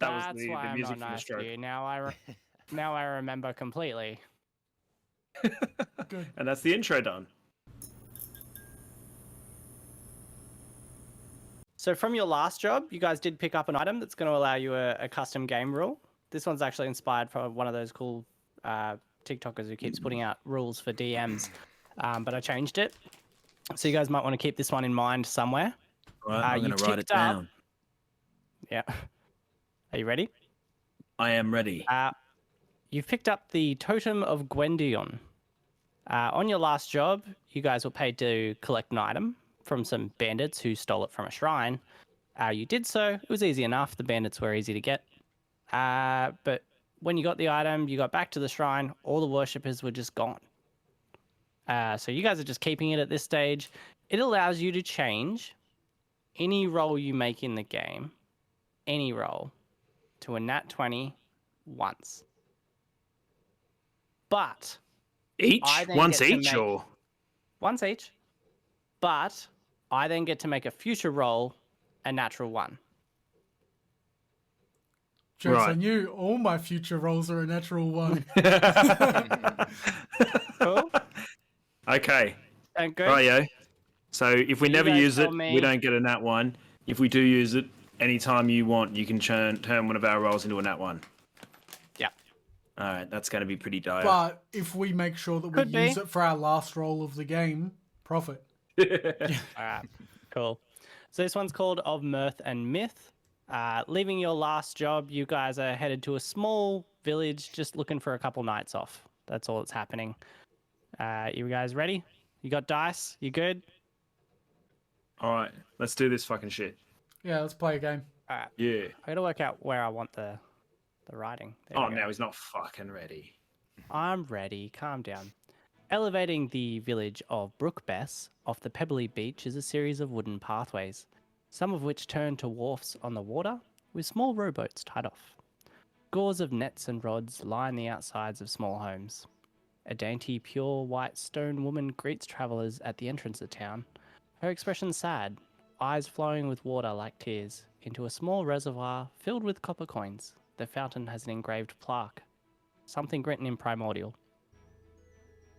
That was That's the why I'm music not from the nice to stroke. you. Now I remember completely. Good. And that's the intro done. So from your last job, you guys did pick up an item that's going to allow you a custom game rule. This one's actually inspired from one of those cool TikTokers who keeps putting out rules for DMs. But I changed it. So you guys might want to keep this one in mind somewhere. All right, I'm going to write it down. Yeah. Are you ready? I am ready. You've picked up the Totem of Gwendion. On your last job, you guys were paid to collect an item from some bandits who stole it from a shrine. You did so. It was easy enough. The bandits were easy to get. But when you got the item, you got back to the shrine, all the worshippers were just gone. So you guys are just keeping it at this stage. It allows you to change any roll you make in the game, any roll, to a nat 20 once. But Once each, or once each. But I then get to make a future roll a natural 1. Jace, Right. I knew all my future rolls are a natural 1. Cool. Okay. And good. Rightio. So if we never guys use it, tell me- we don't get a nat 1. If we do use it, anytime you want, you can turn one of our rolls into a nat 1. Yeah. All right, that's going to be pretty dire. But if we make sure that we Could use be. it for our last roll of the game, profit. All right. Cool. So this one's called Of Mirth and Myth. Leaving your last job, you guys are headed to a small village just looking for a couple nights off. That's all that's happening. You guys ready? You got dice? You good? All right, let's do this fucking shit. Yeah, let's play a game. All right. Yeah. I gotta work out where I want the writing. There Oh, we go. now he's not fucking ready. I'm ready. Calm down. Elevating the village of Brookbess off the pebbly beach is a series of wooden pathways, some of which turn to wharfs on the water with small rowboats tied off. Gauze of nets and rods line the outsides of small homes. A dainty, pure white stone woman greets travellers at the entrance of town, her expression sad, eyes flowing with water like tears, into a small reservoir filled with copper coins. The fountain has an engraved plaque, something written in primordial.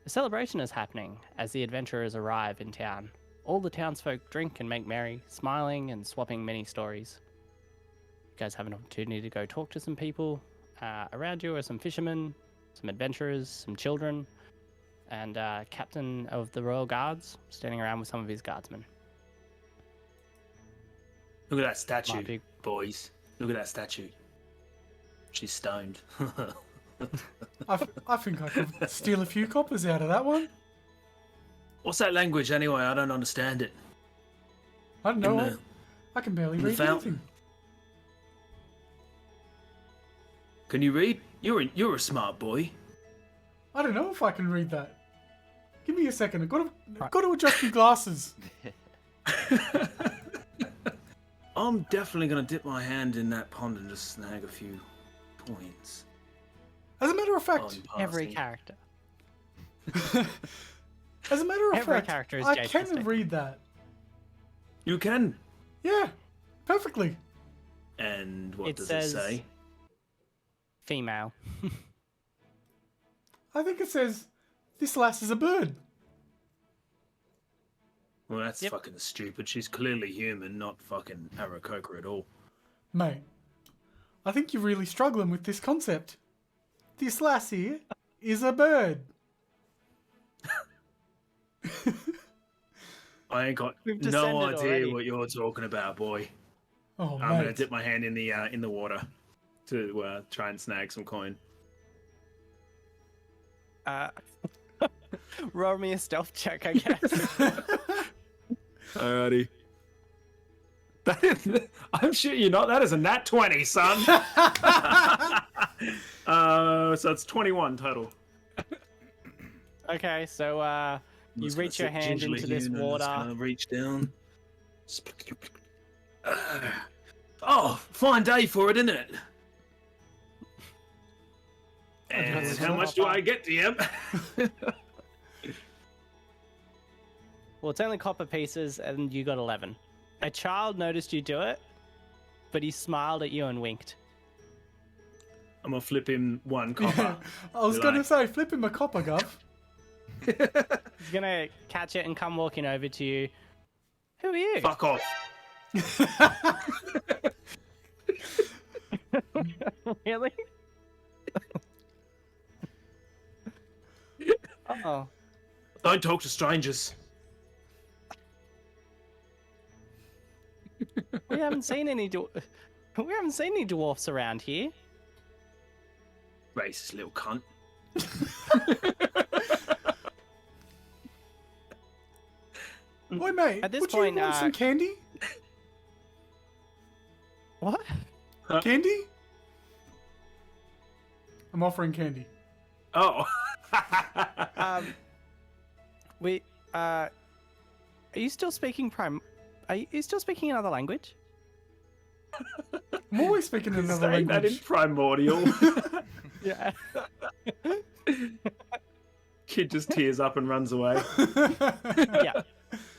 A celebration is happening as the adventurers arrive in town. All the townsfolk drink and make merry, smiling and swapping many stories. You guys have an opportunity to go talk to some people. Around you are some fishermen, some adventurers, some children, and captain of the Royal Guards standing around with some of his guardsmen. Look at that statue, Might be- boys. Look at that statue. She's stoned. I think I could steal a few coppers out of that one. What's that language anyway? I don't understand it. I don't know. In the- I can barely in the read fountain. anything. Can you read? You're a smart boy. I don't know if I can read that. Give me a second. I've got to adjust my glasses. I'm definitely gonna dip my hand in that pond and just snag a few points. As a matter of fact, on Every passing. character. as a matter of Every fact, character is I Jace can Mystic. read that. You can. Yeah, perfectly. And what It does says- it say? Female. I think it says, "This lass is a bird." Well, that's Yep. fucking stupid. She's clearly human, not fucking Aarakocra at all. Mate, I think you're really struggling with this concept. This lass here is a bird. I ain't got We've no descended idea already. what you're talking about, boy. Oh, I'm gonna mate. dip my hand in the water to try and snag some coin. Roll me a stealth check, I guess. Alrighty. I'm shit you not. That is a nat 20, son. So it's 21 total. Okay, so you Just reach gonna your sit hand gingerly into this here and water. just kind of reach down. Oh, fine day for it, isn't it? And that's how not much do bad. I get, DM? Well, it's only copper pieces, and you got 11. A child noticed you do it, but he smiled at you and winked. I'm gonna flip him 1 Yeah, copper. I was You going to like? say, flip him a copper, Gov. He's gonna catch it and come walking over to you. Who are you? Fuck off. Really? Oh. Don't talk to strangers. We haven't seen any dwarfs around here. Racist little cunt. Oi, mate, At this would point, you want some candy? What? Candy? I'm offering candy. Oh. Are you still speaking Are you still speaking another language? I'm always speaking another Saying that in language. primordial. Yeah. Kid just tears up and runs away. Yeah.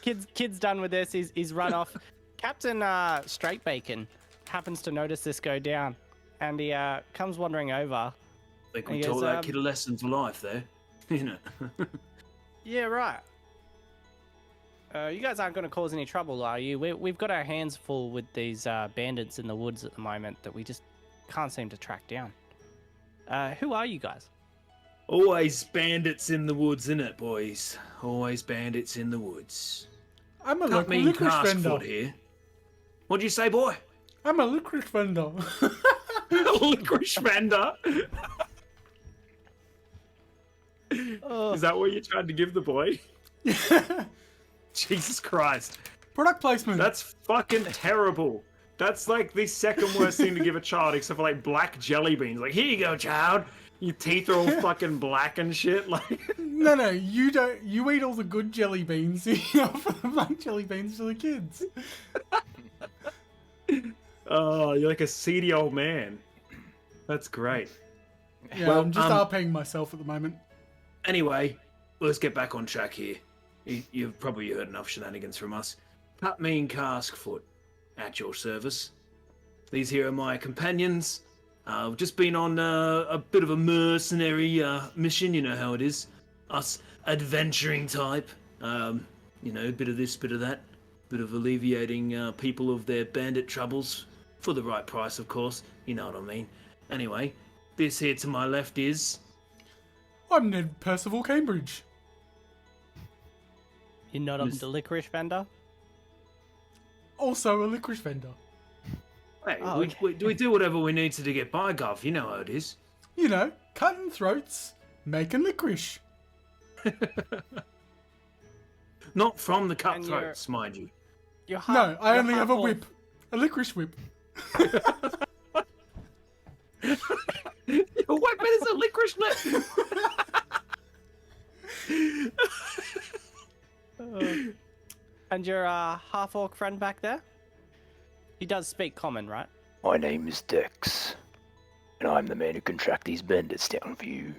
Kid's done with this. He's run off. Captain Straight Bacon happens to notice this go down, and he comes wandering over. They He could goes, taught that kid a lesson for life there. You know. Yeah, right. You guys aren't going to cause any trouble, are you? We've got our hands full with these bandits in the woods at the moment that we just can't seem to track down. Who are you guys? Always bandits in the woods, innit, boys? Always bandits in the woods. I'm a local Kutmean licorice vendor. Caskfoot here. What'd you say, boy? I'm a licorice vendor. Licorice vendor. Is that what you tried to give the boy? Jesus Christ. Product placement. That's fucking terrible. That's like the second worst thing to give a child, except for like black jelly beans. Like, here you go, child. Your teeth are all fucking black and shit. Like, No, you don't. You eat all the good jelly beans. You offer the black jelly beans to the kids. oh, you're like a seedy old man. That's great. Yeah, Well, I'm just RPing myself at the moment. Anyway, let's get back on track here. You've probably heard enough shenanigans from us. Kutmean Caskfoot, at your service. These here are my companions. I've just been on a bit of a mercenary mission, you know how it is. Us adventuring type. You know, a bit of this, bit of that. Bit of alleviating people of their bandit troubles. For the right price, of course. You know what I mean. Anyway, this here to my left is... I'm Ned Percival Cambridge. You're not up the licorice vendor? Also a licorice vendor. Hey, Oh, okay. we do whatever we need to get by, Gov. You know how it is. You know, cutting throats, making licorice. Not from the And you're- cutthroats, mind you. You're No, I you're only have a half-orc. whip. A licorice whip. Your weapon is a licorice whip. And your half-orc friend back there? He does speak common, right? My name is Dex, and I'm the man who can track these bandits down for you.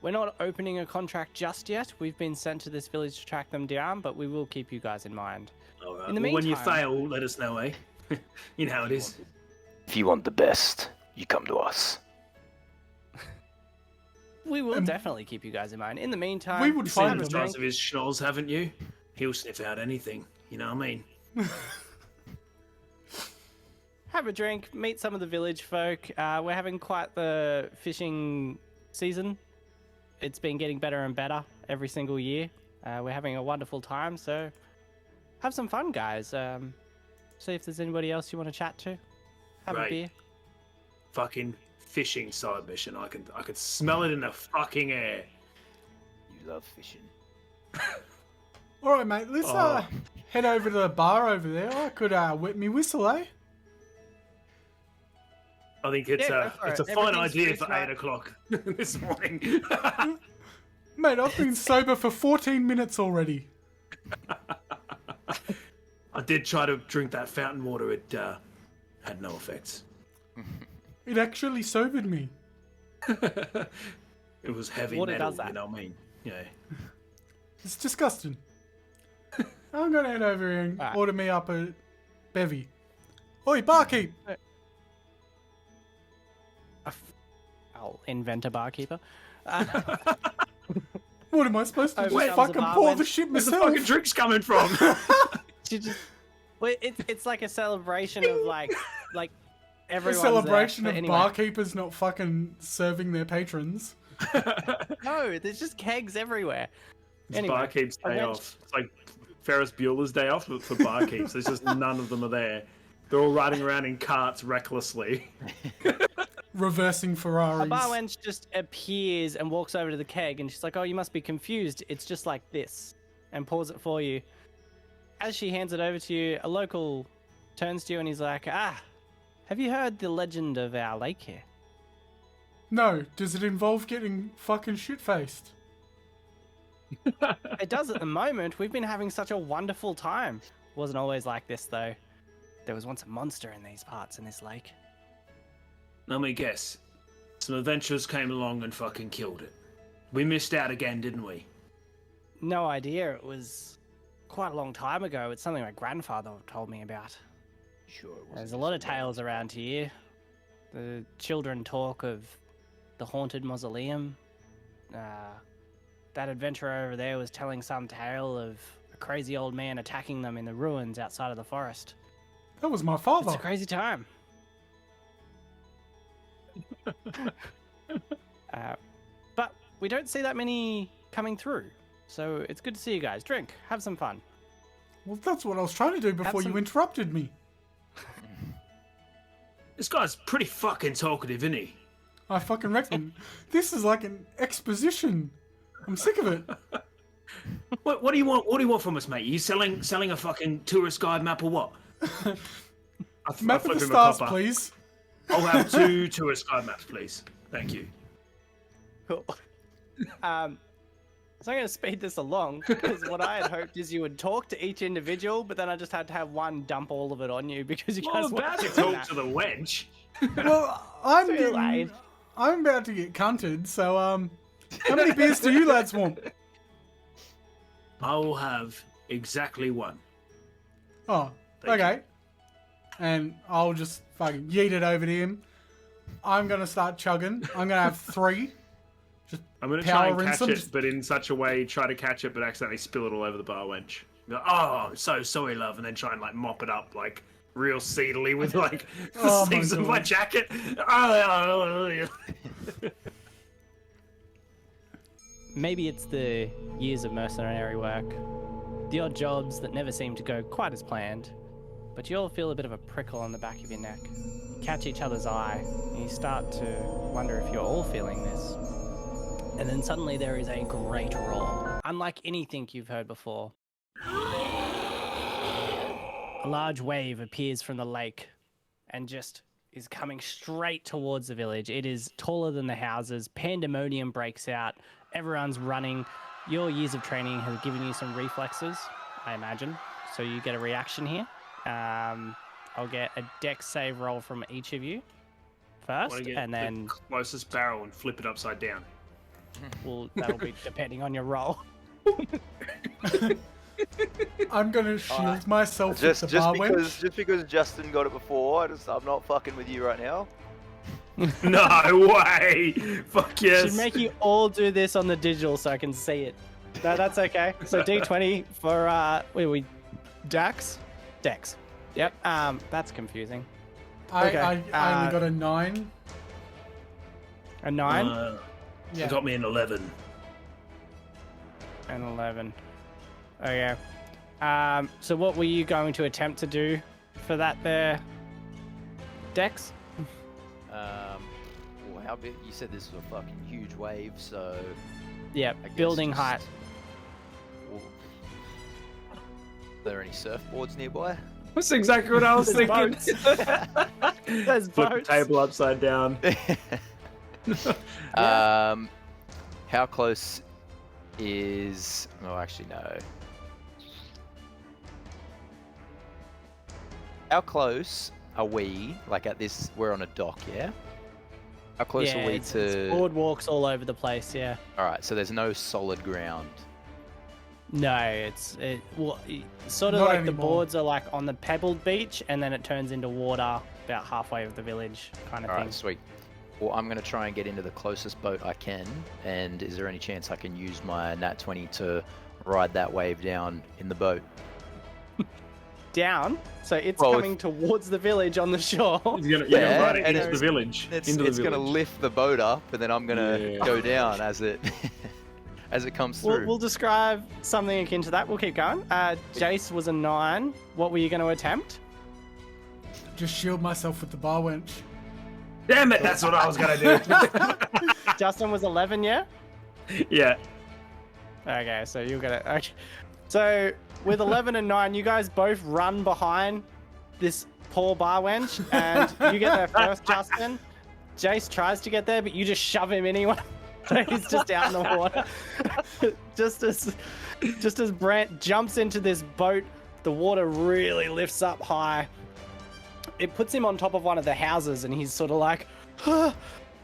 We're not opening a contract just yet. We've been sent to this village to track them down, but we will keep you guys in mind. All right. In the Well, when you meantime- fail, let us know, eh? You know how it is. If you want the best, you come to us. We will definitely keep you guys in mind. In the meantime, We would You've find seen them. the size of his schnoz, haven't you? He'll sniff out anything. You know what I mean? have a drink, meet some of the village folk. We're having quite the fishing season. It's been getting better and better every single year. We're having a wonderful time, so have some fun, guys. See if there's anybody else you want to chat to. Have a Right. beer. Fucking fishing side mission. I could smell it in the fucking air. You love fishing. Alright, mate, let's Oh. head over to the bar over there. I could wet me whistle, eh? I think it's Yeah, go for it's a it. fine Everything's idea free for tonight. 8 o'clock this morning. Mate, I've been sober for 14 minutes already. I did try to drink that fountain water. It had no effects. It actually sobered me. It was heavy Water metal. does that. You know what I mean? Yeah. It's disgusting. I'm gonna head over here and Alright. order me up a bevy. Oi, barkeep! I'll invent a barkeeper. What am I supposed to do? Overcomes Fucking the bar pour when- the shit Where's the myself? fucking drinks coming from? She just, well, it's like a celebration of like A everyone's celebration there. of But anyway, barkeepers not fucking serving their patrons. no, there's just kegs everywhere. It's Anyway, barkeep's day I went- off. It's like Ferris Bueller's day off, but for barkeeps. There's just none of them are there. They're all riding around in carts recklessly. Reversing Ferraris. A bar wench just appears and walks over to the keg, and she's like, "Oh, you must be confused. It's just like this," and pours it for you. As she hands it over to you, a local turns to you and he's like, "Ah, have you heard the legend of our lake here?" No, does it involve getting fucking shit-faced? It does at the moment. We've been having such a wonderful time. Wasn't always like this though. There was once a monster in these parts in this lake. Let me guess. Some adventurers came along and fucking killed it. We missed out again, didn't we? No idea. It was quite a long time ago. It's something my grandfather told me about. Sure. It There's a lot of tales around here. The children talk of the haunted mausoleum. That adventurer over there was telling some tale of a crazy old man attacking them in the ruins outside of the forest. That was my father. It's a crazy time. But we don't see that many coming through. So it's good to see you guys. Drink. Have some fun. Well, that's what I was trying to do before you some- interrupted me. This guy's pretty fucking talkative, isn't he? I fucking reckon. This is like an exposition. I'm sick of it. What do you want? What do you want from us, mate? You selling a fucking tourist guide map or what? Map of flip the him a stars, copper. please. I'll have 2 tourist guide maps, please. Thank you. Cool. So I'm going to speed this along because what I had hoped is you would talk to each individual, but then I just had to have one dump all of it on you because you I'm guys about weren't to doing talk that. to the wench. Well, I'm Too getting, late. I'm about to get cunted, so how many beers do you lads want? I will have exactly 1. Oh, Thank okay. And I'll just fucking yeet it over to him. I'm gonna start chugging. I'm gonna have 3. I'm going to Power try and rinse catch them, it, just- but in such a way, try to catch it, but accidentally spill it all over the bar wench. Go, oh, I'm so sorry, love, and then try and like mop it up like real seedily with like the Oh my sleeves of my God. jacket. Maybe it's the years of mercenary work, the odd jobs that never seem to go quite as planned, but you all feel a bit of a prickle on the back of your neck. You catch each other's eye, and you start to wonder if you're all feeling this. And then suddenly there is a great roar, unlike anything you've heard before. A large wave appears from the lake and just is coming straight towards the village. It is taller than the houses. Pandemonium breaks out. Everyone's running. Your years of training has given you some reflexes, I imagine. So you get a reaction here. I'll get a dex save roll from each of you I first, want to get and then the closest barrel and flip it upside down. that'll be depending on your roll. I'm gonna shield myself with Just the bar wench. because Justin got it before, I'm not fucking with you right now. No way! Fuck yes! Should make you all do this on the digital so I can see it. No, that's okay. So D20 for Dex. Yep. That's confusing. Okay, I only got a 9. A 9 Yeah. It got me an 11. and 11. Okay. So what were you going to attempt to do for that there, Dex? Well, how big? You said this was a fucking huge wave, so Yep. I guess Building just- height. well, are there any surfboards nearby? That's exactly what I was There's thinking. boats. There's Flip the boats. table upside down. How close is? Oh, actually, no. How close are we? Like at this, we're on a dock, yeah. How close Yeah, are we it's to? boardwalks all over the place. Yeah. All right, so there's no solid ground. No, sort of Not like the anymore. boards are like on the pebbled beach, and then it turns into water about halfway of the village, kind of All thing. right, sweet. Well, I'm going to try and get into the closest boat I can. And is there any chance I can use my Nat 20 to ride that wave down in the boat? Down, so it's Well, coming towards the village on the shore. You're gonna Yeah, ride it and into the village. It's into going the to village. lift the boat up, and then I'm going to Yeah. go down as it as it comes through. We'll describe something akin to that. We'll keep going. Jace was a 9. What were you going to attempt? Just shield myself with the bar wench. Damn it, that's what I was gonna do. Justin was 11, yeah? Yeah. Okay, so you're gonna. Okay. So with 11 and 9, you guys both run behind this poor bar wench, and you get there first, Justin. Jace tries to get there, but you just shove him anyway. So he's just out in the water. just as Brandt jumps into this boat, the water really lifts up high. It puts him on top of one of the houses, and he's sort of like,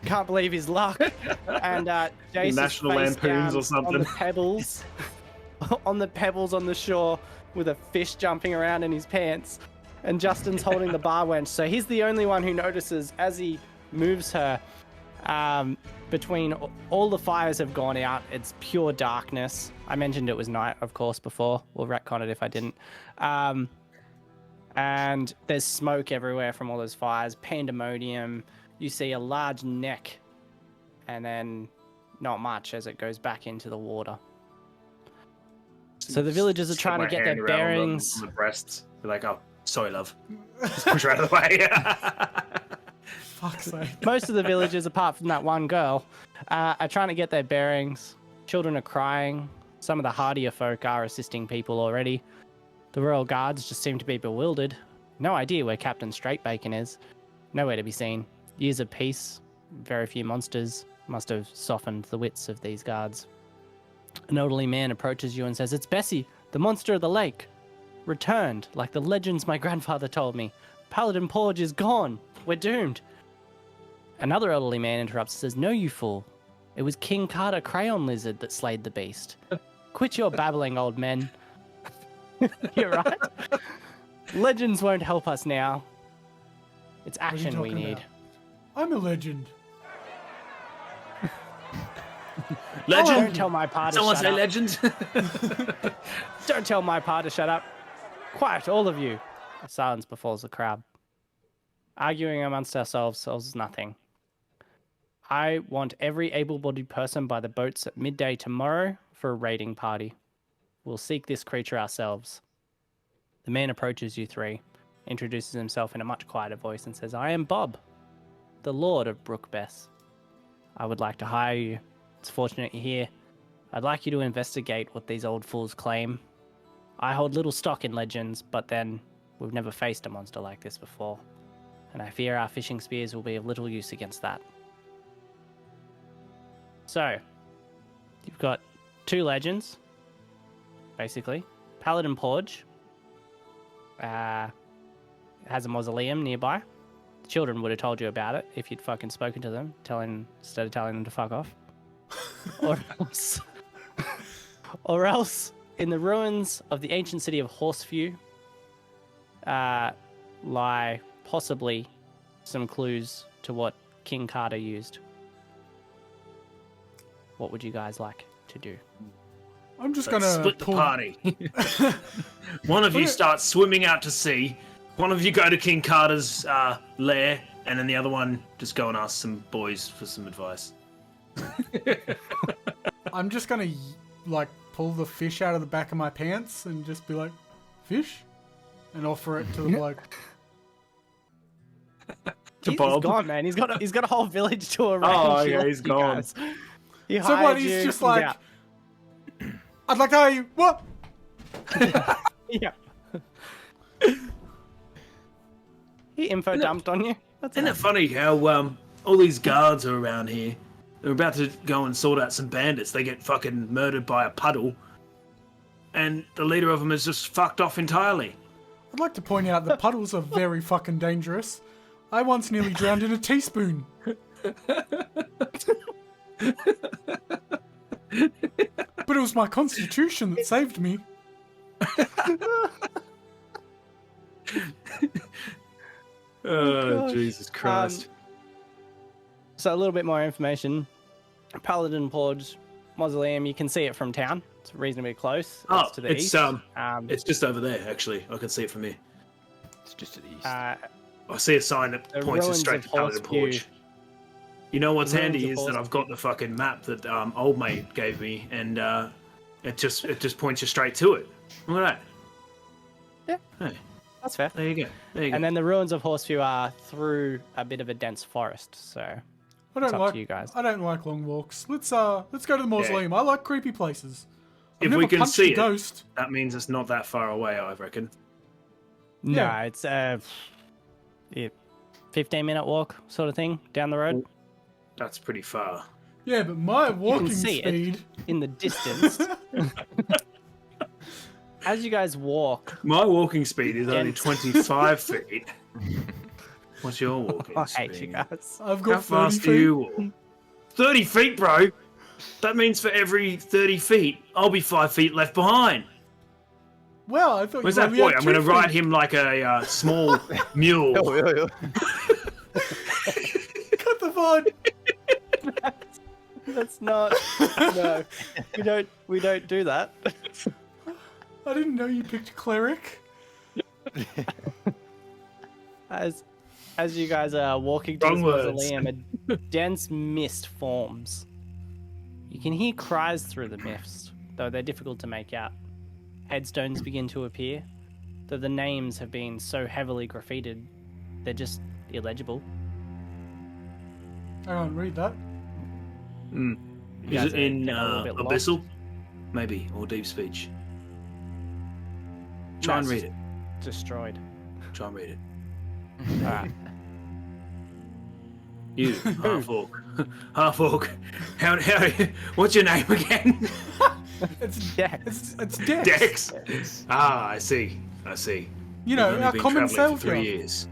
can't believe his luck. And Jace is National face Lampoons down or something. on the pebbles, on the pebbles on the shore, with a fish jumping around in his pants. And Justin's holding the bar wench, so he's the only one who notices as he moves her. Between all the fires have gone out, it's pure darkness. I mentioned it was night, of course, before. We'll retcon it if I didn't. And there's smoke everywhere from all those fires, pandemonium. You see a large neck, and then not much as it goes back into the water. So the villagers are trying to get their bearings. On the breasts. They're like, oh, sorry, love. Just push her out of the way. Fuck's sake. Most of the villagers, apart from that one girl, are trying to get their bearings. Children are crying. Some of the hardier folk are assisting people already. The royal guards just seem to be bewildered. No idea where Captain Straightbacon is. Nowhere to be seen. Years of peace, very few monsters, must have softened the wits of these guards. An elderly man approaches you and says, "It's Bessie, the monster of the lake. Returned, like the legends my grandfather told me. Paladin Porge is gone. We're doomed." Another elderly man interrupts and says, "No, you fool. It was King Carter Crayon Lizard that slayed the beast. Quit your babbling, old men." You're right. Legends won't help us now. It's What are you action we talking need. about? I'm a legend. Legend. Don't tell my pa to Someone shut say up. legend. Don't tell my pa to shut up. Quiet, all of you. A silence befalls the crowd. Arguing amongst ourselves solves nothing. I want every able-bodied person by the boats at midday tomorrow for a raiding party. We'll seek this creature ourselves. The man approaches you three, introduces himself in a much quieter voice and says, "I am Bob, the Lord of Brookbess. I would like to hire you. It's fortunate you're here. I'd like you to investigate what these old fools claim. I hold little stock in legends, but then we've never faced a monster like this before, and I fear our fishing spears will be of little use against that." So, you've got 2 legends, basically. Paladin Porge has a mausoleum nearby. The children would have told you about it if you'd fucking spoken to them, instead of telling them to fuck off. Or else, in the ruins of the ancient city of Horseview, lie possibly some clues to what King Carter used. What would you guys like to do? I'm just Let's gonna split the pull. party. One of you starts swimming out to sea. One of you go to King Carter's lair, and then the other one just go and ask some boys for some advice. I'm just gonna like pull the fish out of the back of my pants and just be like, "Fish," and offer it to the bloke. He's Bob. gone, man. He's got a whole village to arrange. Oh, yeah, you he's gone. guys. He So what? hired He's you, just he's like, out. "I'd like to hire you." What? Yeah. He info dumped on you. That's Isn't it funny how all these guards are around here? They're about to go and sort out some bandits. They get fucking murdered by a puddle, and the leader of them is just fucked off entirely. I'd like to point out that puddles are very fucking dangerous. I once nearly drowned in a teaspoon. But it was my constitution that saved me. Oh, Jesus Christ. So a little bit more information. Paladin Forge Mausoleum, you can see it from town. It's reasonably close. Oh, It's to the it's east. it's just over there. Actually, I can see it from here. It's just to the east. Uh, I see a sign that The points us ruins straight of to Paladin Horseview. Porch. You know what's The ruins handy of is that I've got the fucking map that old mate gave me, and it just points you straight to it. Look at that. Yeah. Hey, that's fair. there you go. There you go. And then the ruins of Horseview are through a bit of a dense forest. So I it's don't up like to you guys. I don't like long walks. Let's go to the mausoleum. I like creepy places. I've If never we can punched see a it, ghost. that means it's not that far away, I reckon. No, Yeah. it's a 15-minute walk sort of thing down the road. That's pretty far. Yeah, but my walking see it. speed. In the distance. As you guys walk, My walking speed is only Dense. 25 feet. What's your walking I speed? hate you guys. I've How got 30 fast feet. do you walk? 30 feet, bro. That means for every 30 feet, I'll be 5 feet left behind. Well, I thought Where's you that only boy? had I'm going to 2 ride feet. him like a small mule. Cut the VOD. That's not. No, we don't do that. I didn't know you picked cleric. As you guys are walking to Wrong this words. mausoleum, a dense mist forms. You can hear cries through the mist, though they're difficult to make out. Headstones begin to appear, though the names have been so heavily graffitied, they're just illegible. Hang on, read that. Mm. You Is guys it are in getting a little bit lost. Abyssal? Maybe, or Deep Speech. Try and No, it's read it. Destroyed. Try and read it. Alright. You, half orc. Half orc. How, what's your name again? It's Dex. it's Dex. Dex. Ah, I see. You We've know, only our been common travelling for 3 savior. years.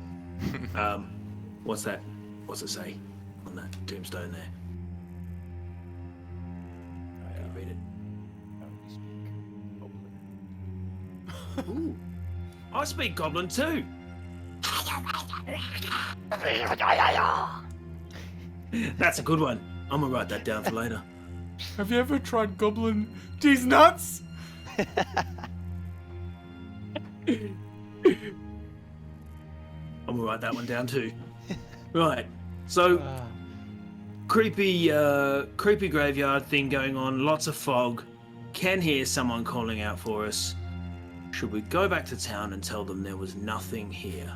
What's that? What's it say on that tombstone there? Can you read it? Ooh, I speak Goblin too. That's a good one. I'm gonna write that down for later. Have you ever tried goblin these nuts? I'm gonna write that one down too. Right. So creepy graveyard thing going on. Lots of fog. Can hear someone calling out for us. Should we go back to town and tell them there was nothing here?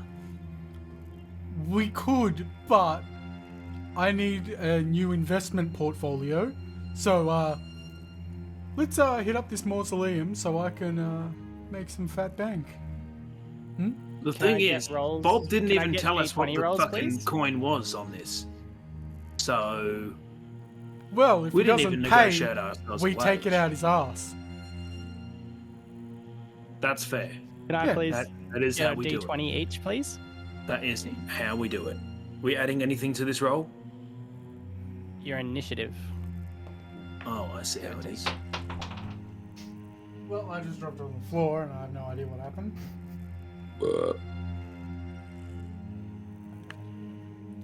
We could, but I need a new investment portfolio. So let's hit up this mausoleum so I can make some fat bank. The Can I thing get is, rolls? Bob didn't Can I even get tell us what D20 the rolls, fucking please? coin was on this. So Well, if we he didn't even doesn't pay, negotiate ourselves. we take it out his ass. That's fair. Can I Yeah. please That is get how a we do it. D20 each, please? That is how we do it. We adding anything to this roll? Your initiative. Oh, I see how it is. Well, I just dropped it on the floor and I have no idea what happened.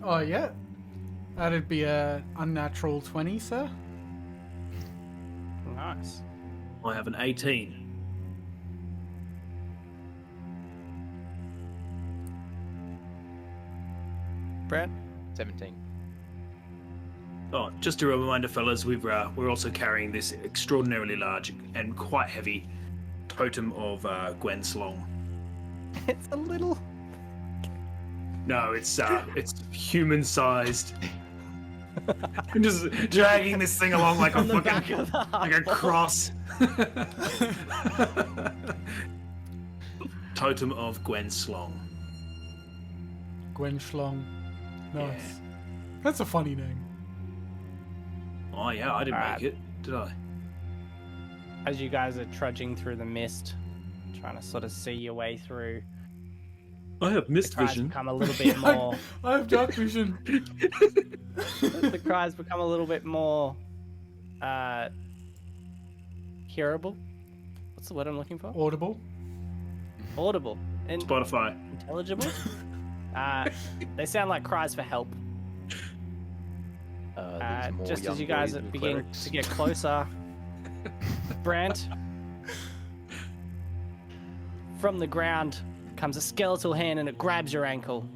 Oh, yeah. That'd be a unnatural 20, sir. Nice. I have an 18. Brett? 17. Oh, just a reminder, fellas, we're also carrying this extraordinarily large and quite heavy totem of Gwen Slong. It's a little. No, it's human-sized. I'm just dragging this thing along like a On the back fucking of the like a cross. Totem of Gwen Slong. Gwen Schlong. Nice. Yeah. That's a funny name. Oh yeah, I didn't Alright. make it, did I? As you guys are trudging through the mist, trying to sort of see your way through, I have the mist cries vision. become a little bit more. I have dark vision. The cries become a little bit more hearable. What's the word I'm looking for? Audible. Audible. Spotify. Intelligible. They sound like cries for help. these more Just young as you guys boys are with beginning clerics. to get closer, Brandt, from the ground comes a skeletal hand and it grabs your ankle.